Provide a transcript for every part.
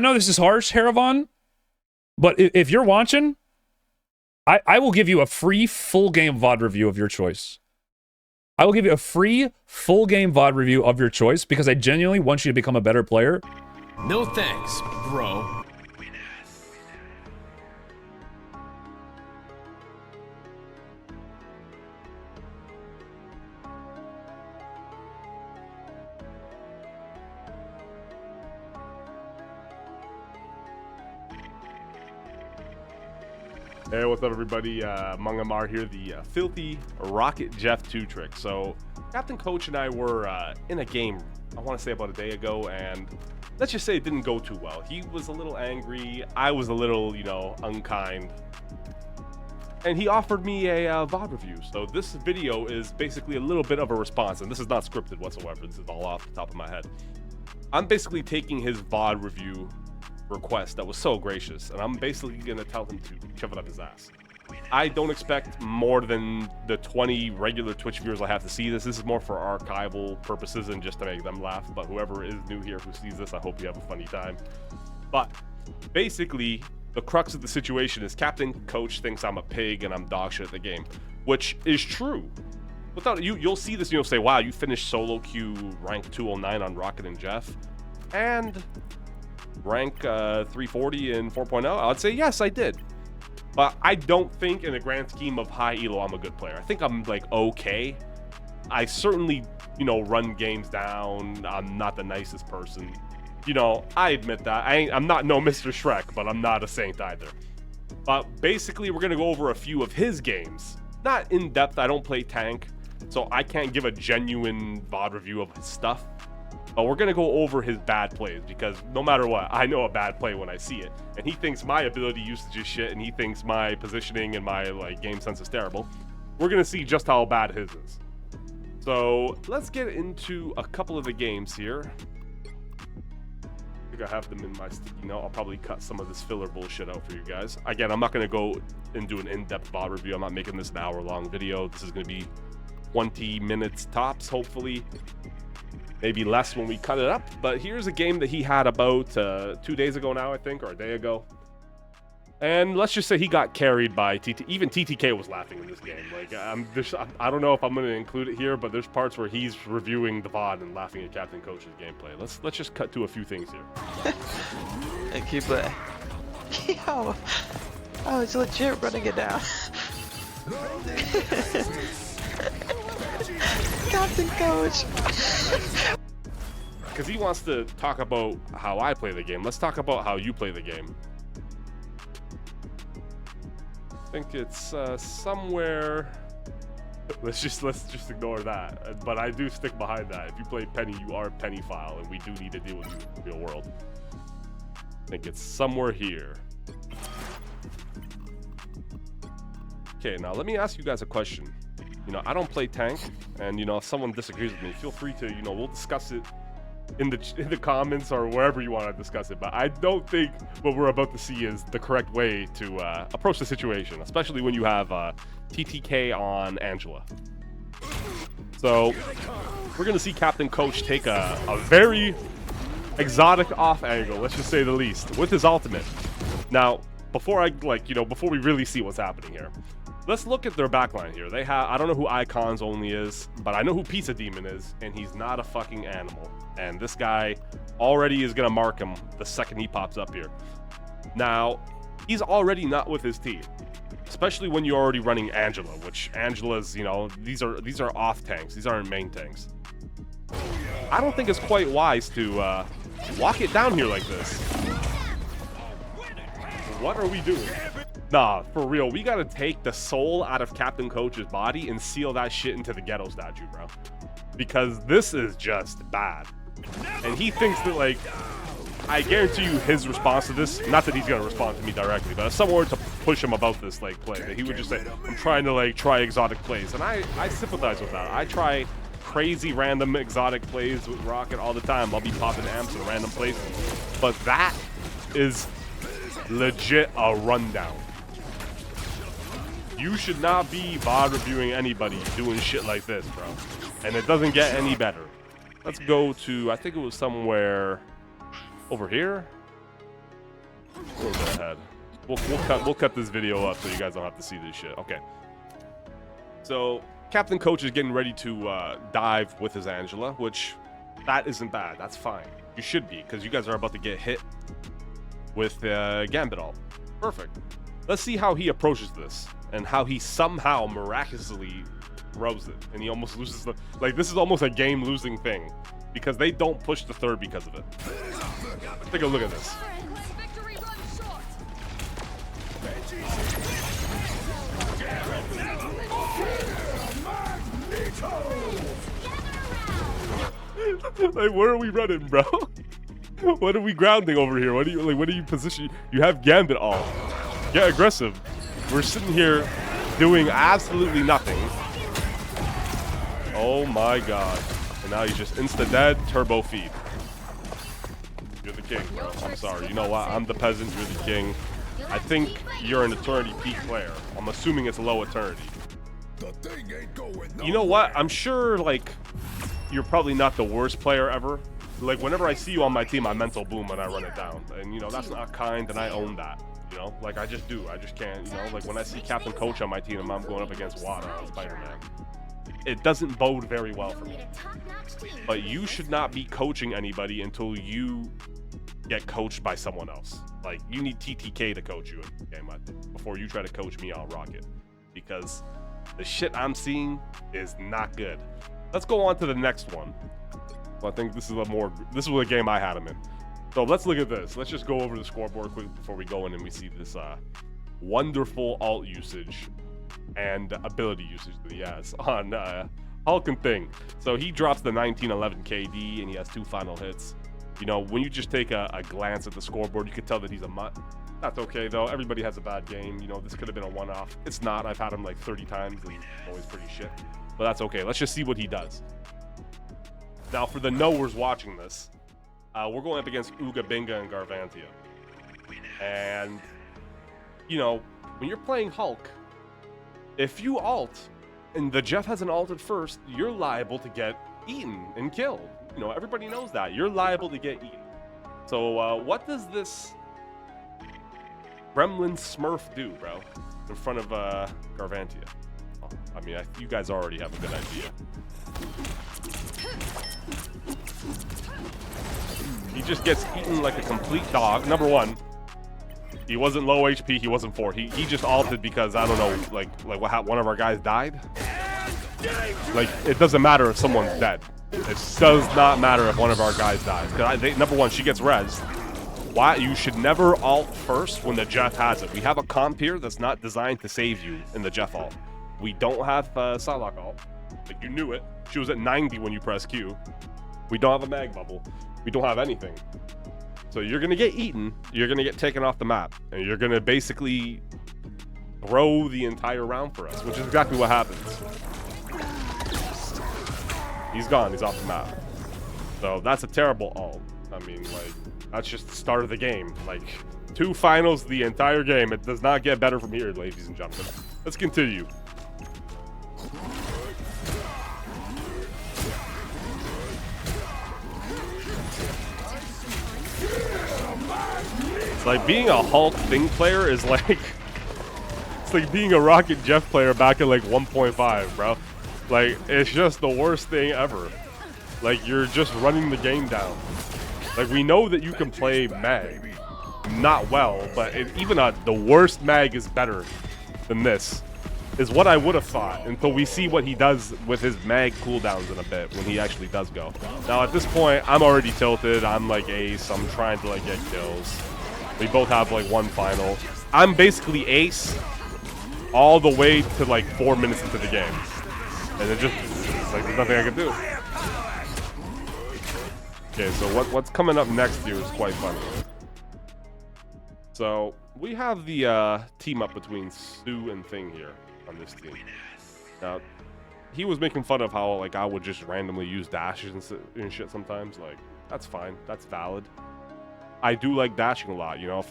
I know this is harsh, Haravan, but if you're watching, I will give you a free full game VOD review of your choice. I will give you a free full game VOD review of your choice because I genuinely want you to become a better player. No thanks, bro. Hey, what's up, everybody? Among Amar here, the filthy Rocket Jeff 2 trick. So, Captain Coach and I were in a game, I want to say about a day ago, and let's just say it didn't go too well. He was a little angry, I was a little, unkind, and he offered me a VOD review. So this video is basically a little bit of a response, and this is not scripted whatsoever. This is all off the top of my head. I'm basically taking his VOD review request that was so gracious, and I'm basically gonna tell him to shove it up his ass. I don't expect more than the 20 regular Twitch viewers I have to see this. This is more for archival purposes and just to make them laugh, but whoever is new here who sees this, I hope you have a funny time. But basically, the crux of the situation is Captain Coach thinks I'm a pig and I'm dog shit at the game, which is true. Without you'll see this and you'll say, wow, you finished solo queue rank 209 on Rocket and Jeff, and rank 340 in 4.0, I'd say yes, I did. But I don't think in the grand scheme of high elo I'm a good player. I think I'm like okay. I certainly, run games down. I'm not the nicest person. I admit that. I'm not no Mr. Shrek, but I'm not a saint either. But basically we're gonna go over a few of his games. Not in depth, I don't play tank, so I can't give a genuine VOD review of his stuff. But we're going to go over his bad plays because no matter what, I know a bad play when I see it. And he thinks my ability usage is shit, and he thinks my positioning and my game sense is terrible. We're going to see just how bad his is. So let's get into a couple of the games here. I think I have them in my sticky note. I'll probably cut some of this filler bullshit out for you guys. Again, I'm not going to go and do an in-depth VOD review. I'm not making this an hour-long video. This is going to be 20 minutes tops, hopefully. Maybe less when we cut it up, but here's a game that he had about 2 days ago now, I think, or a day ago. And let's just say he got carried by TT. Even TTK was laughing in this game. Like, I don't know if I'm going to include it here, but there's parts where he's reviewing the VOD and laughing at Captain Coach's gameplay. Let's just cut to a few things here. Thank you, but yo, oh, it's legit running it down. Captain Coach. Because he wants to talk about how I play the game. Let's talk about how you play the game. I think it's somewhere. Let's just ignore that. But I do stick behind that. If you play Penny, you are Penny file, and we do need to deal with you in the real world. I think it's somewhere here. Okay, now let me ask you guys a question. I don't play tank, and if someone disagrees with me, feel free to, we'll discuss it in the comments or wherever you want to discuss it. But I don't think what we're about to see is the correct way to approach the situation, especially when you have TTK on Angela. So we're gonna see Captain Coach take a very exotic off angle, let's just say the least, with his ultimate. Now, before we really see what's happening here, let's look at their backline here. They have, I don't know who Icons Only is, but I know who Pizza Demon is, and he's not a fucking animal. And this guy already is gonna mark him the second he pops up here. Now, he's already not with his team, especially when you're already running Angela, which Angela's, these are off tanks. These aren't main tanks. I don't think it's quite wise to walk it down here like this. What are we doing? Nah, for real, we gotta take the soul out of Captain Coach's body and seal that shit into the ghetto statue, bro. Because this is just bad. And he thinks that, I guarantee you his response to this, not that he's gonna respond to me directly, but if someone were to push him about this, play, that he would just say, I'm trying to, try exotic plays. And I sympathize with that. I try crazy random exotic plays with Rocket all the time. I'll be popping amps in random places. But that is legit a rundown. You should not be VOD reviewing anybody doing shit like this, bro. And it doesn't get any better. Let's go to, I think it was somewhere over here. A little bit ahead. We'll cut this video up so you guys don't have to see this shit. Okay. So Captain Coach is getting ready to dive with his Angela, which that isn't bad. That's fine. You should be, because you guys are about to get hit with Gambit ult. Perfect. Let's see how he approaches this and how he somehow miraculously throws it, and he almost loses the, like, this is almost a game losing thing because they don't push the third because of it. Take a look at this. Like, where are we running, bro? What are we grounding over here? What are you positioning? You have Gambit all. Get aggressive. We're sitting here doing absolutely nothing. Oh my god. And now he's just insta-dead, turbo feed. You're the king, bro. I'm sorry. You know what? I'm the peasant, you're the king. I think you're an Eternity peak player. I'm assuming it's low Eternity. You know what? I'm sure, like, you're probably not the worst player ever. Like, whenever I see you on my team, I mental boom when I run it down. And, you know, that's not kind, and I own that. You know? Like, I just do. I just can't, you know? Like, when I see Captain Coach on my team and I'm going up against Water on Spider-Man, it doesn't bode very well for me. But you should not be coaching anybody until you get coached by someone else. Like, you need TTK to coach you in game, I think, before you try to coach me on Rocket. Because the shit I'm seeing is not good. Let's go on to the next one. I think this is a game I had him in. So let's look at this. Let's just go over the scoreboard quick before we go in and we see this wonderful alt usage and ability usage that he has on Hulk and Thing. So he drops the 1911 KD and he has 2 final hits. You know, when you just take a glance at the scoreboard, you could tell that he's a mutt. That's okay though. Everybody has a bad game. You know, this could have been a one-off. It's not. I've had him like 30 times and he's always pretty shit. But that's okay. Let's just see what he does. Now, for the knowers watching this, we're going up against Ooga Binga and Garvantia. And, you know, when you're playing Hulk, if you ult, and the Jeff hasn't ulted first, you're liable to get eaten and killed. You know, everybody knows that. You're liable to get eaten. So, what does this Gremlin Smurf do, bro, in front of Garvantia? Oh, I mean, you guys already have a good idea. He just gets eaten like a complete dog. Number one, he wasn't low HP. He wasn't 4. He just ulted because, I don't know, like what, one of our guys died? Like, it doesn't matter if someone's dead. It does not matter if one of our guys dies. Number one, she gets rezzed. Why? You should never ult first when the Jeff has it. We have a comp here that's not designed to save you in the Jeff ult. We don't have Psylocke ult. Like, you knew it. She was at 90 when you press Q. We don't have a mag bubble. We don't have anything. So you're going to get eaten. You're going to get taken off the map. And you're going to basically throw the entire round for us, which is exactly what happens. He's gone. He's off the map. So that's a terrible ult. I mean, like, that's just the start of the game. Like, 2 finals the entire game. It does not get better from here, ladies and gentlemen. Let's continue. It's like being a Hulk Thing player is like, it's like being a Rocket Jeff player back at like 1.5, bro. Like, it's just the worst thing ever. Like, you're just running the game down. Like, we know that you can play mag. Not well, but even the worst mag is better than this. Is what I would have thought until we see what he does with his mag cooldowns in a bit when he actually does go. Now, at this point, I'm already tilted. I'm like ace. I'm trying to like get kills. We both have like 1 final. I'm basically ace all the way to like 4 minutes into the game. And it's like there's nothing I can do. Okay, so what's coming up next here is quite funny. So we have the team up between Stu and Thing here on this team. Now, he was making fun of how like I would just randomly use dashes and shit sometimes. Like, that's fine. That's valid. I do like dashing a lot, you know.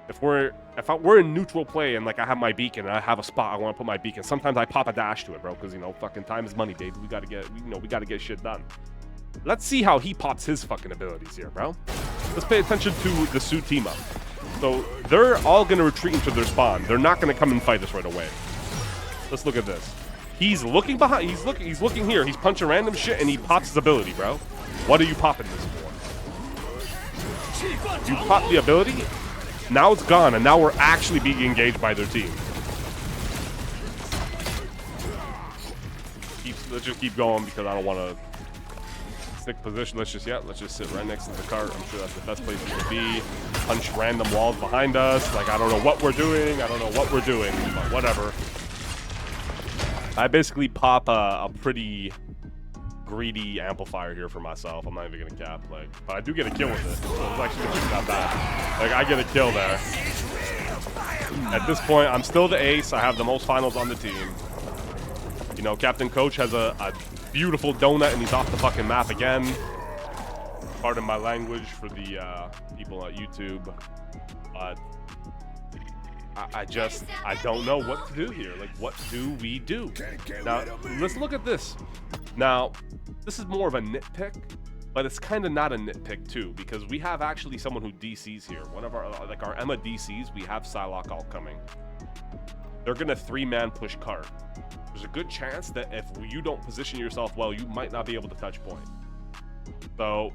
If we're in neutral play and like I have my beacon and I have a spot I want to put my beacon, sometimes I pop a dash to it, bro, because, you know, fucking time is money, baby. We gotta get shit done. Let's see how he pops his fucking abilities here, bro. Let's pay attention to the Stu team up. So they're all going to retreat into their spawn. They're not going to come and fight us right away. Let's look at this. He's looking behind. He's looking here. He's punching random shit, and he pops his ability, bro. What are you popping this for? You pop the ability. Now it's gone, and now we're actually being engaged by their team. Let's just keep going because I don't want to stick position. Let's just sit right next to the cart. I'm sure that's the best place we could be. Punch random walls behind us. Like, I don't know what we're doing. But whatever. I basically pop a pretty greedy amplifier here for myself. I'm not even gonna cap, like, but I do get a kill with it. So it's actually not bad. Like, I get a kill there. At this point, I'm still the ace. I have the most finals on the team. You know, Captain Coach has a beautiful donut, and he's off the fucking map again. Pardon my language for the people on YouTube, but I don't know what to do here. Like, what do we do? Now, let's look at this. Now, this is more of a nitpick, but it's kind of not a nitpick too, because we have actually someone who DCs here. One of our, like our Emma DCs, we have Psylocke all coming. They're gonna 3-man push cart. There's a good chance that if you don't position yourself well, you might not be able to touch point. So,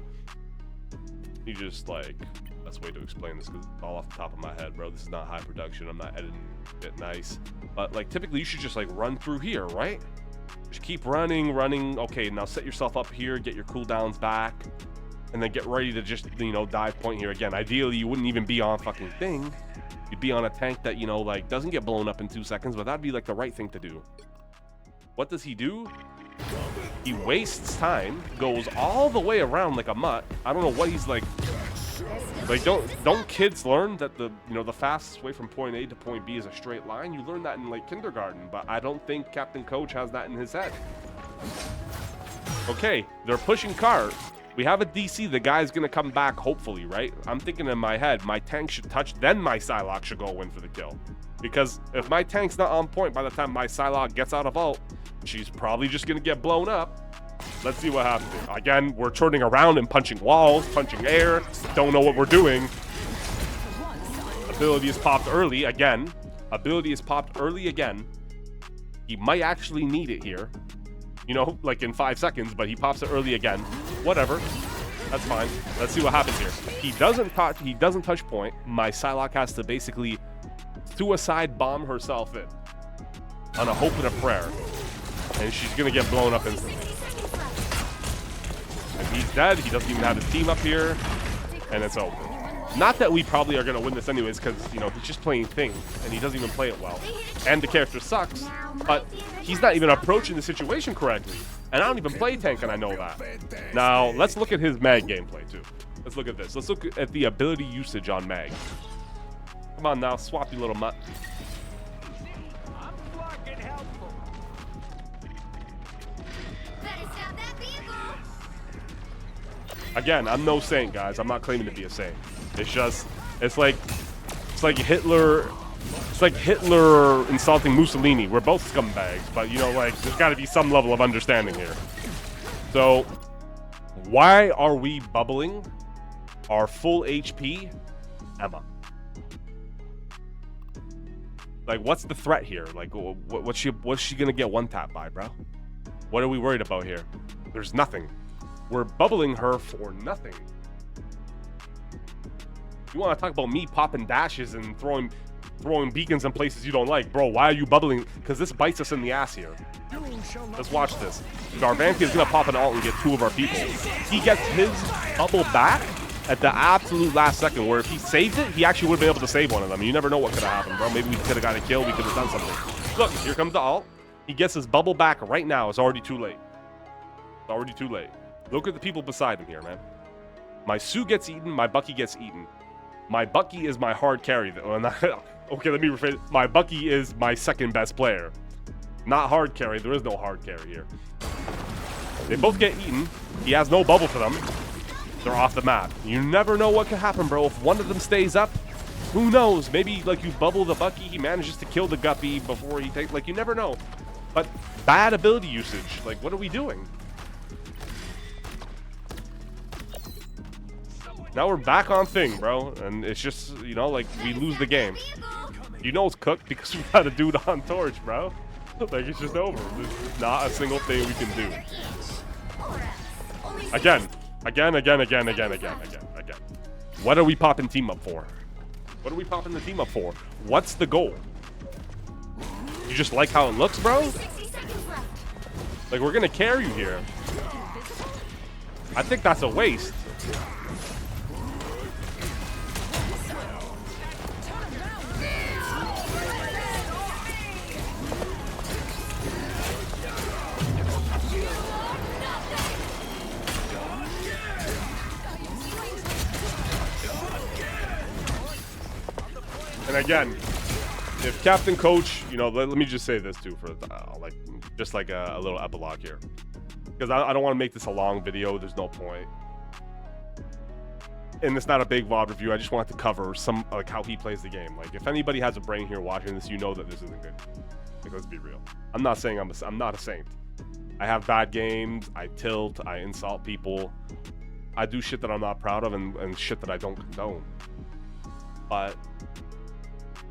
you just like, best way to explain this because it's all off the top of my head, bro. This is not high production. I'm not editing it nice. But like typically you should just like run through here, right? Just keep running. Okay, now set yourself up here, get your cooldowns back, and then get ready to just, you know, dive point here again. Ideally, you wouldn't even be on fucking thing. You'd be on a tank that, you know, like doesn't get blown up in 2 seconds, but that'd be like the right thing to do. What does he do? He wastes time, goes all the way around like a mutt. I don't know what he's like. Like, don't kids learn that the fastest way from point A to point B is a straight line? You learn that in like kindergarten, but I don't think Captain Coach has that in his head. Okay, they're pushing cart. We have a DC. The guy's gonna come back, hopefully, right? I'm thinking in my head, my tank should touch, then my Psylocke should go in for the kill. Because if my tank's not on point by the time my Psylocke gets out of ult, she's probably just gonna get blown up. Let's see what happens. Again, we're turning around and punching walls, punching air. Don't know what we're doing. Ability is popped early again. He might actually need it here. You know, like in 5 seconds, but he pops it early again. Whatever. That's fine. Let's see what happens here. He doesn't touch point. My Psylocke has to basically suicide bomb herself in on a hope and a prayer. And she's gonna get blown up instantly. And he's dead. He doesn't even have his team up here. And it's over. Not that we probably are going to win this anyways, because, you know, he's just playing Thing, and he doesn't even play it well. And the character sucks, but he's not even approaching the situation correctly. And I don't even play tank, and I know that. Now, let's look at his mag gameplay, too. Let's look at this. Let's look at the ability usage on mag. Come on now, swap you little mutt. Again, I'm no saint, guys. I'm not claiming to be a saint. It's just, it's like Hitler insulting Mussolini. We're both scumbags, but you know, like, there's got to be some level of understanding here. So, why are we bubbling our full HP Emma? Like, what's the threat here? Like, what's she gonna get one tap by, bro? What are we worried about here? There's nothing. We're bubbling her for nothing. You want to talk about me popping dashes and throwing beacons in places you don't like, bro? Why are you bubbling? Because this bites us in the ass here. Let's watch this. Garvantia is gonna pop an ult and get 2 of our people. He gets his bubble back at the absolute last second, where if he saved it, he actually would have been able to save one of them. You never know what could have happened, bro. Maybe we could have got a kill. We could have done something. Look, here comes the ult. He gets his bubble back right now. It's already too late. It's already too late. Look at the people beside him here, man. My Sue gets eaten. My Bucky gets eaten. My Bucky is my hard carry. Okay, let me rephrase. My Bucky is my second best player. Not hard carry. There is no hard carry here. They both get eaten. He has no bubble for them. They're off the map. You never know what could happen, bro. If one of them stays up, who knows? Maybe, like, you bubble the Bucky, he manages to kill the Guppy before he takes... Like, you never know. But bad ability usage. Like, what are we doing? Now we're back on thing, bro. And it's just, you know, like, we lose the game. You know it's cooked because we got a dude on torch, bro. Like, it's just over. There's not a single thing we can do. Again. What are we popping team up for? What are we popping the team up for? What's the goal? You just like how it looks, bro? Like, we're gonna carry you here. I think that's a waste. And again, if Captain Coach, you know, let me just say this too for like just like a little epilogue here, because I don't want to make this a long video. There's no point, and it's not a big VOD review. I just wanted to cover some like how he plays the game. Like, if anybody has a brain here watching this, you know that this isn't good. Like, let's be real. I'm not saying I'm not a saint. I have bad games. I tilt. I insult people. I do shit that I'm not proud of and shit that I don't condone. But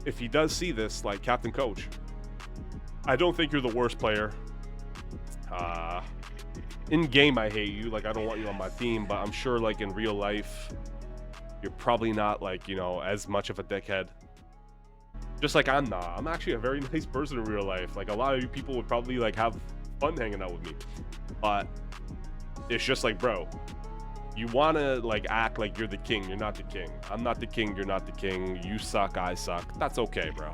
if he does see this, like, Captain Coach, I don't think you're the worst player. In game, I hate you. Like, I don't want you on my team, but I'm sure, like, in real life, you're probably not, like, you know, as much of a dickhead. Just like I'm not. I'm actually a very nice person in real life. Like, a lot of you people would probably, like, have fun hanging out with me. But it's just like, bro, you want to, like, act like you're the king. You're not the king. I'm not the king. You're not the king. You suck. I suck. That's okay, bro.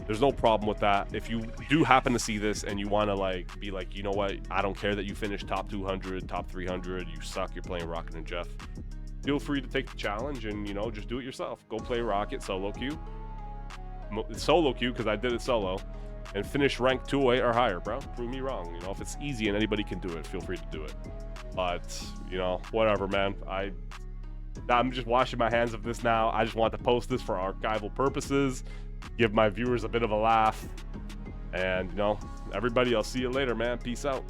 There's no problem with that. If you do happen to see this and you want to, like, be like, you know what? I don't care that you finished top 200, top 300. You suck. You're playing Rocket and Jeff. Feel free to take the challenge and, you know, just do it yourself. Go play Rocket solo queue. Solo queue, because I did it solo. And finish rank 208 or higher, bro. Prove me wrong. You know, if it's easy and anybody can do it, feel free to do it. But, you know, whatever, man. I'm just washing my hands of this now. I just want to post this for archival purposes, give my viewers a bit of a laugh. And, you know, everybody, I'll see you later, man. Peace out.